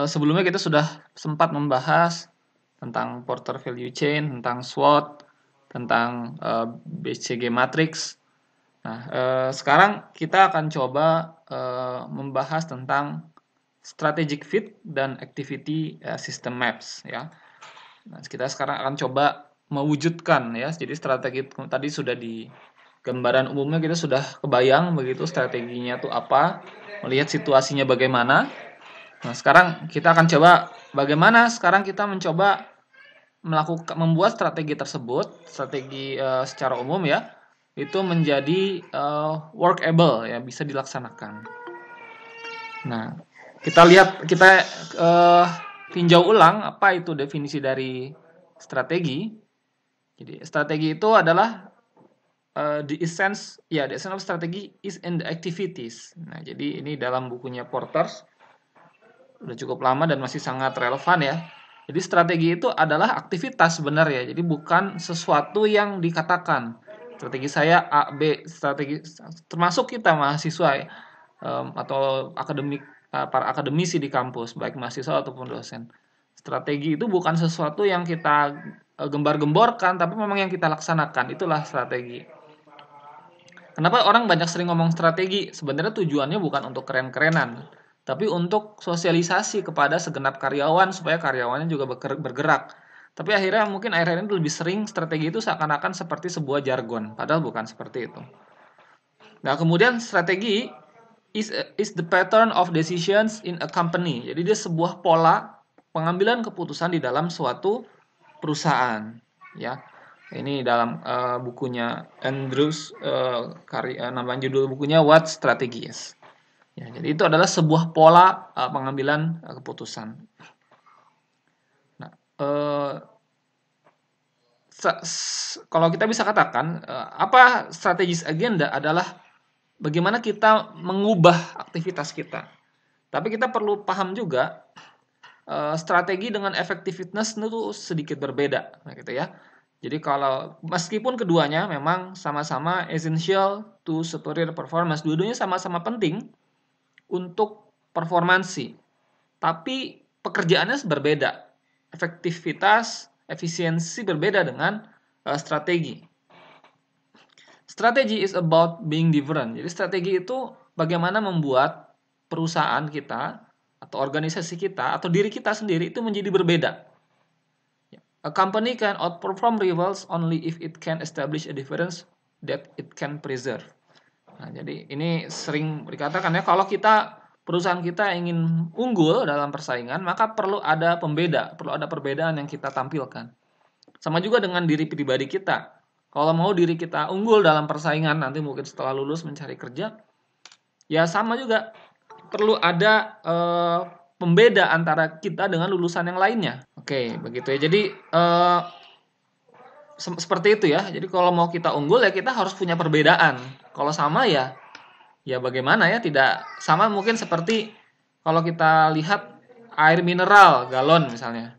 Sebelumnya kita sudah sempat membahas tentang Porter Value Chain, tentang SWOT, tentang BCG Matrix. Nah, sekarang kita akan coba membahas tentang Strategic Fit dan Activity System Maps, ya. Nah, kita sekarang akan coba mewujudkan, ya. Jadi strategi tadi sudah di gambaran umumnya kita sudah kebayang begitu strateginya tuh apa, melihat situasinya bagaimana. Nah, sekarang kita akan coba bagaimana sekarang kita mencoba membuat strategi tersebut, strategi secara umum ya, itu menjadi workable ya, bisa dilaksanakan. Nah, kita tinjau ulang apa itu definisi dari strategi. Jadi strategi itu adalah the essence of strategy is in the activities. Nah, jadi ini dalam bukunya Porters udah cukup lama dan masih sangat relevan ya. Jadi strategi itu adalah aktivitas sebenarnya. Jadi bukan sesuatu yang dikatakan. Strategi saya A, B, strategi termasuk kita mahasiswa ya, atau para akademisi di kampus, baik mahasiswa ataupun dosen. Strategi itu bukan sesuatu yang kita gembar-gemborkan, tapi memang yang kita laksanakan. Itulah strategi. Kenapa orang banyak sering ngomong strategi? Sebenarnya tujuannya bukan untuk keren-kerenan, tapi untuk sosialisasi kepada segenap karyawan supaya karyawannya juga bergerak. Tapi akhirnya mungkin akhir-akhir ini lebih sering strategi itu seakan-akan seperti sebuah jargon, padahal bukan seperti itu. Nah, kemudian strategi is the pattern of decisions in a company. Jadi dia sebuah pola pengambilan keputusan di dalam suatu perusahaan, ya. Ini dalam bukunya Andrews, nama judul bukunya What Strategy Is. Ya, jadi itu adalah sebuah pola pengambilan keputusan. Nah, kalau kita bisa katakan apa strategis agenda adalah bagaimana kita mengubah aktivitas kita. Tapi kita perlu paham juga strategi dengan effectiveness itu sedikit berbeda, nah, gitu ya. Jadi kalau meskipun keduanya memang sama-sama essential to superior performance, dua-duanya sama-sama penting untuk performansi, tapi pekerjaannya berbeda. Efektivitas, efisiensi berbeda dengan strategi. Strategi is about being different. Jadi strategi itu bagaimana membuat perusahaan kita atau organisasi kita atau diri kita sendiri itu menjadi berbeda. A company can outperform rivals only if it can establish a difference that it can preserve. Nah, jadi ini sering dikatakan ya, kalau perusahaan kita ingin unggul dalam persaingan, maka perlu ada perbedaan yang kita tampilkan. Sama juga dengan diri pribadi kita. Kalau mau diri kita unggul dalam persaingan, nanti mungkin setelah lulus mencari kerja, ya sama juga perlu ada pembeda antara kita dengan lulusan yang lainnya. Oke, begitu ya. Jadi seperti itu ya. Jadi kalau mau kita unggul ya kita harus punya perbedaan. Kalau sama ya bagaimana ya, tidak sama mungkin seperti kalau kita lihat air mineral galon misalnya.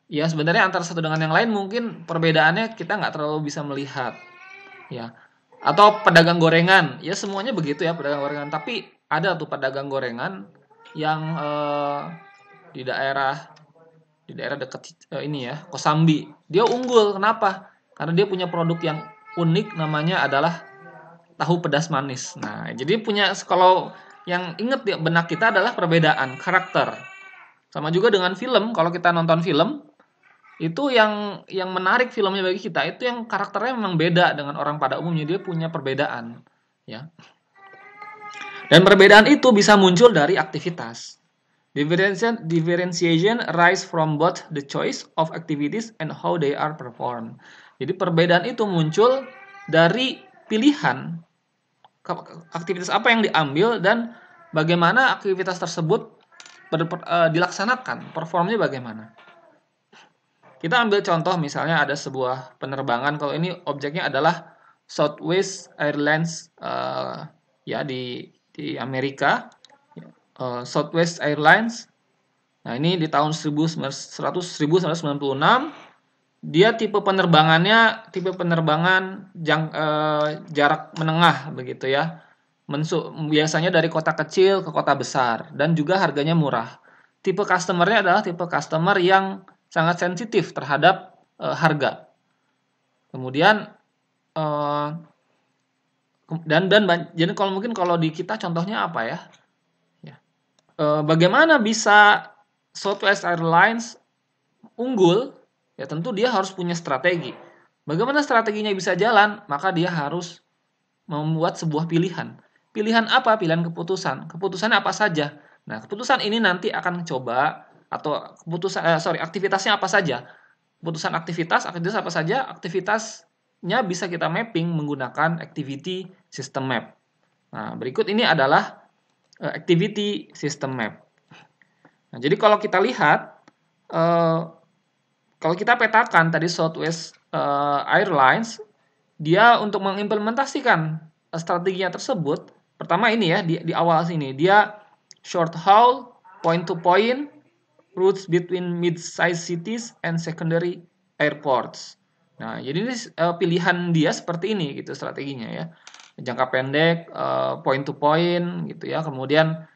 Ya sebenarnya antara satu dengan yang lain mungkin perbedaannya kita nggak terlalu bisa melihat. Ya. Atau pedagang gorengan, ya semuanya begitu ya pedagang gorengan. Tapi ada tuh pedagang gorengan yang di daerah dekat ini ya, Kosambi. Dia unggul, kenapa? Karena dia punya produk yang unik, namanya adalah tahu pedas manis. Nah, jadi kalau yang inget di benak kita adalah perbedaan karakter. Sama juga dengan film, kalau kita nonton film, itu yang menarik filmnya bagi kita itu yang karakternya memang beda dengan orang pada umumnya, dia punya perbedaan, ya. Dan perbedaan itu bisa muncul dari aktivitas. Differentiation arise from both the choice of activities and how they are performed. Jadi perbedaan itu muncul dari pilihan aktivitas apa yang diambil dan bagaimana aktivitas tersebut dilaksanakan, performnya bagaimana. Kita ambil contoh misalnya ada sebuah penerbangan, kalau ini objeknya adalah Southwest Airlines ya di Amerika, Southwest Airlines. Nah, ini di tahun 1996 dia tipe penerbangan jarak menengah begitu ya. Biasanya dari kota kecil ke kota besar dan juga harganya murah. tipe customer-nya adalah tipe customer yang sangat sensitif terhadap harga. Kemudian jadi kalau di kita contohnya apa ya? Bagaimana bisa Southwest Airlines unggul? Ya tentu dia harus punya strategi. Bagaimana strateginya bisa jalan? Maka dia harus membuat sebuah pilihan. Pilihan apa? Pilihan keputusan. Keputusannya apa saja? Nah, keputusan ini nanti akan coba atau aktivitasnya apa saja? Keputusan aktivitas apa saja? Aktivitasnya bisa kita mapping menggunakan activity system map. Nah, berikut ini adalah activity system map. Nah, jadi kalau kita lihat, kalau kita petakan tadi Southwest Airlines, dia untuk mengimplementasikan strateginya tersebut, pertama ini ya di awal sini dia short haul, point to point, routes between mid-sized cities and secondary airports. Nah, jadi ini pilihan dia seperti ini gitu strateginya ya. Jangka pendek, point to point gitu ya. Kemudian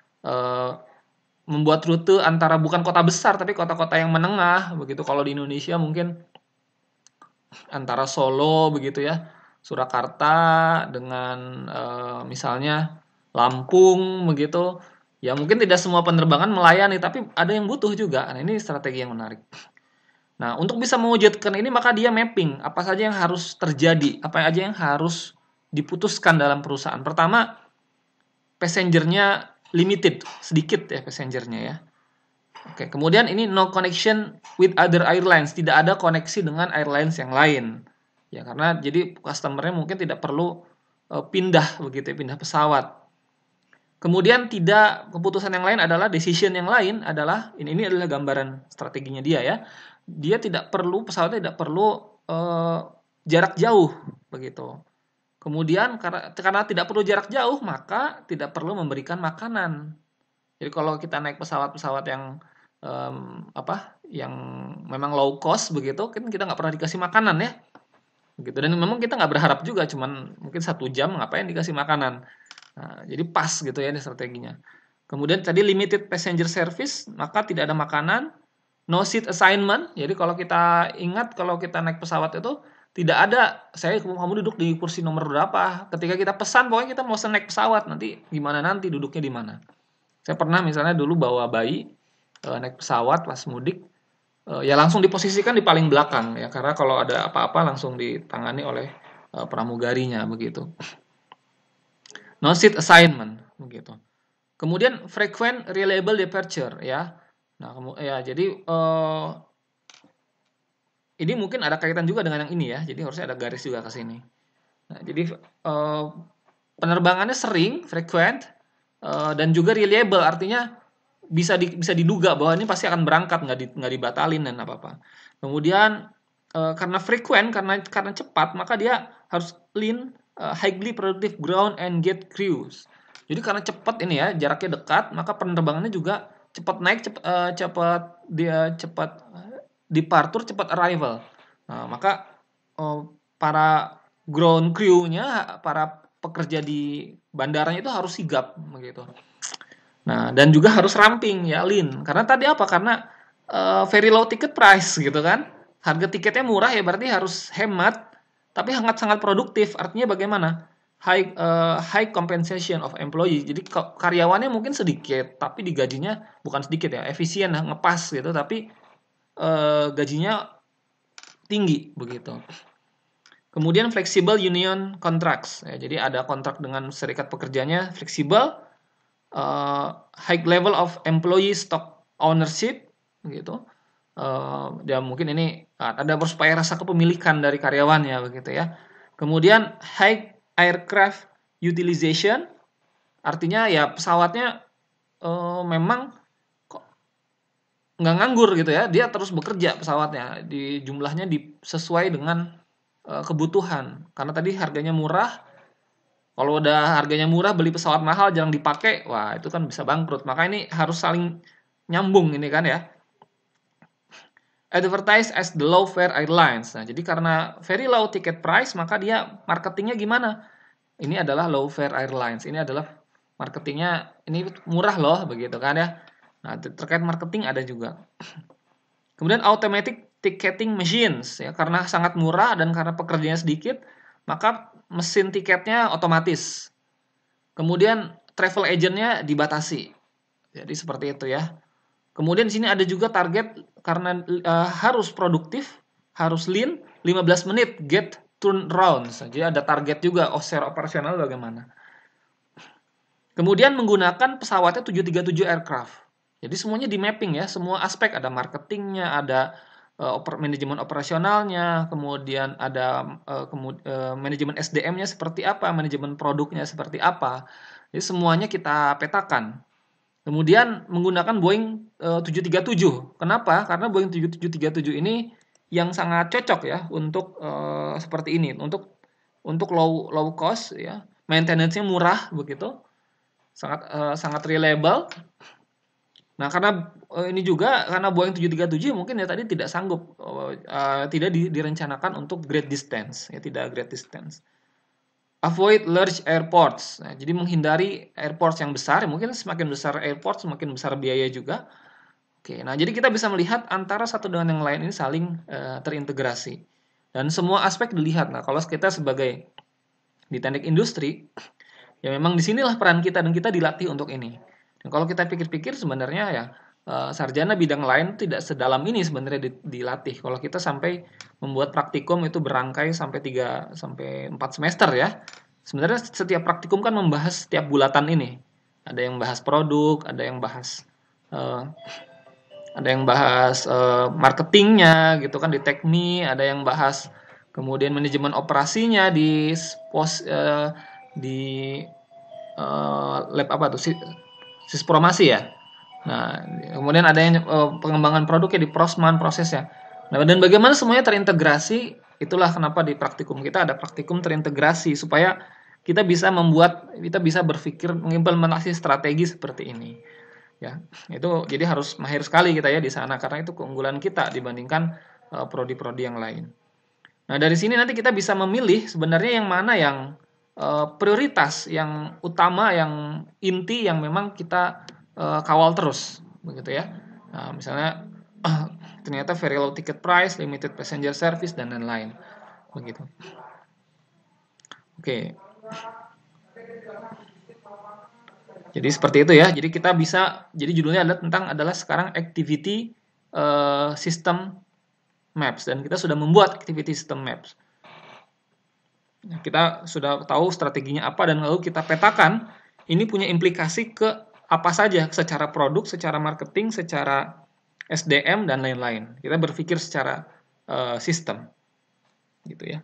membuat rute antara bukan kota besar tapi kota-kota yang menengah begitu. Kalau di Indonesia mungkin antara Solo begitu ya, Surakarta dengan misalnya Lampung begitu. Ya mungkin tidak semua penerbangan melayani tapi ada yang butuh juga. Nah, ini strategi yang menarik. Nah, untuk bisa mewujudkan ini maka dia mapping apa saja yang harus terjadi, apa aja yang harus diputuskan dalam perusahaan. Pertama, passengernya limited, sedikit ya passengernya ya. Oke, kemudian ini no connection with other airlines, tidak ada koneksi dengan airlines yang lain. Ya, karena jadi customer-nya mungkin tidak perlu pindah begitu ya, pindah pesawat. Kemudian keputusan yang lain adalah decision yang lain adalah ini adalah gambaran strateginya dia ya. Dia pesawatnya tidak perlu jarak jauh begitu. Kemudian karena tidak perlu jarak jauh, maka tidak perlu memberikan makanan. Jadi kalau kita naik pesawat-pesawat yang yang memang low cost begitu, kan kita nggak pernah dikasih makanan ya, gitu. Dan memang kita nggak berharap juga, cuman mungkin 1 jam ngapain dikasih makanan. Nah, jadi pas gitu ya ini strateginya. Kemudian tadi limited passenger service, maka tidak ada makanan. No seat assignment. Jadi kalau kita ingat kalau kita naik pesawat itu tidak ada, kamu duduk di kursi nomor berapa. Ketika kita pesan, pokoknya kita mau naik pesawat, nanti gimana nanti duduknya di mana. Saya pernah misalnya dulu bawa bayi, naik pesawat pas mudik, ya langsung diposisikan di paling belakang, ya karena kalau ada apa-apa langsung ditangani oleh pramugarinya, begitu. No seat assignment, begitu. Kemudian frequent reliable departure, ya. Nah, ya jadi ini mungkin ada kaitan juga dengan yang ini ya, jadi harusnya ada garis juga ke sini. Nah, jadi penerbangannya sering, frequent, dan juga reliable, artinya bisa diduga bahwa ini pasti akan berangkat, nggak dibatalin dan apa-apa. Kemudian karena frequent, karena cepat, maka dia harus lean, highly productive ground and gate crews. Jadi karena cepat ini ya, jaraknya dekat, maka penerbangannya juga cepat naik, cepat departure, cepat arrival. Nah, maka para ground crew-nya, para pekerja di bandaranya itu harus sigap begitu. Nah, dan juga harus ramping ya, lean. Karena tadi apa? Karena very low ticket price gitu kan. Harga tiketnya murah ya berarti harus hemat, tapi sangat produktif. Artinya bagaimana? High compensation of employee. Jadi karyawannya mungkin sedikit, tapi digajinya bukan sedikit ya, efisien, ngepas gitu, tapi gajinya tinggi begitu. Kemudian flexible union contracts. Ya, jadi ada kontrak dengan serikat pekerjanya fleksibel. High level of employee stock ownership gitu. Dan mungkin ini ada supaya rasa kepemilikan dari karyawannya begitu ya. Kemudian high aircraft utilization, artinya ya pesawatnya memang nggak nganggur gitu ya, dia terus bekerja pesawatnya, di jumlahnya sesuai dengan kebutuhan. Karena tadi harganya murah, kalau udah harganya murah beli pesawat mahal jarang dipakai, wah itu kan bisa bangkrut. Maka ini harus saling nyambung ini kan ya. Advertise as the low fare airlines. Nah, jadi karena very low ticket price, maka dia marketingnya gimana? Ini adalah low fare airlines. Ini adalah marketingnya, ini murah loh begitu kan ya. Nah, terkait marketing ada juga. Kemudian automatic ticketing machines, ya, karena sangat murah dan karena pekerjaannya sedikit, maka mesin tiketnya otomatis. Kemudian travel agentnya dibatasi. Jadi seperti itu ya. Kemudian di sini ada juga target karena harus produktif, harus lean, 15 menit get turnaround. Jadi ada target juga secara operasional bagaimana. Kemudian menggunakan pesawatnya 737 aircraft. Jadi semuanya di mapping ya, semua aspek, ada marketingnya, ada manajemen operasionalnya, kemudian ada manajemen SDM-nya seperti apa, manajemen produknya seperti apa. Jadi semuanya kita petakan. Kemudian menggunakan Boeing 737. Kenapa? Karena Boeing 737 ini yang sangat cocok ya untuk seperti ini, untuk low cost ya, maintenance-nya murah begitu, sangat reliable. Nah, karena ini juga karena Boeing 737 mungkin ya tadi tidak sanggup, tidak direncanakan untuk great distance, ya tidak great distance. Avoid large airports. Nah, jadi menghindari airports yang besar, mungkin semakin besar airport semakin besar biaya juga. Oke, nah jadi kita bisa melihat antara satu dengan yang lain ini saling terintegrasi dan semua aspek dilihat. Nah, kalau kita sebagai di teknik industri, ya memang disinilah peran kita dan kita dilatih untuk ini. Dan kalau kita pikir-pikir sebenarnya ya sarjana bidang lain tidak sedalam ini sebenarnya dilatih. Kalau kita sampai membuat praktikum itu berangkai sampai 3 sampai 4 semester ya. Sebenarnya setiap praktikum kan membahas setiap bulatan ini. Ada yang bahas produk, ada yang bahas marketingnya gitu kan di tekmi, ada yang bahas kemudian manajemen operasinya di di lab apa tuh sispromasi ya. Nah, kemudian ada yang pengembangan produknya di prosman prosesnya. Nah, dan bagaimana semuanya terintegrasi, itulah kenapa di praktikum kita ada praktikum terintegrasi supaya kita bisa berpikir mengimplementasi strategi seperti ini. Ya, itu jadi harus mahir sekali kita ya di sana karena itu keunggulan kita dibandingkan prodi-prodi yang lain. Nah, dari sini nanti kita bisa memilih sebenarnya yang mana yang prioritas, yang utama, yang inti, yang memang kita kawal terus, begitu ya. Nah, misalnya ternyata very low ticket price, limited passenger service dan lain-lain, begitu. Oke. Jadi seperti itu ya. Jadi kita bisa, jadi judulnya adalah sekarang activity system maps dan kita sudah membuat activity system maps. Kita sudah tahu strateginya apa dan lalu kita petakan ini punya implikasi ke apa saja secara produk, secara marketing, secara SDM dan lain-lain. Kita berpikir secara sistem gitu ya.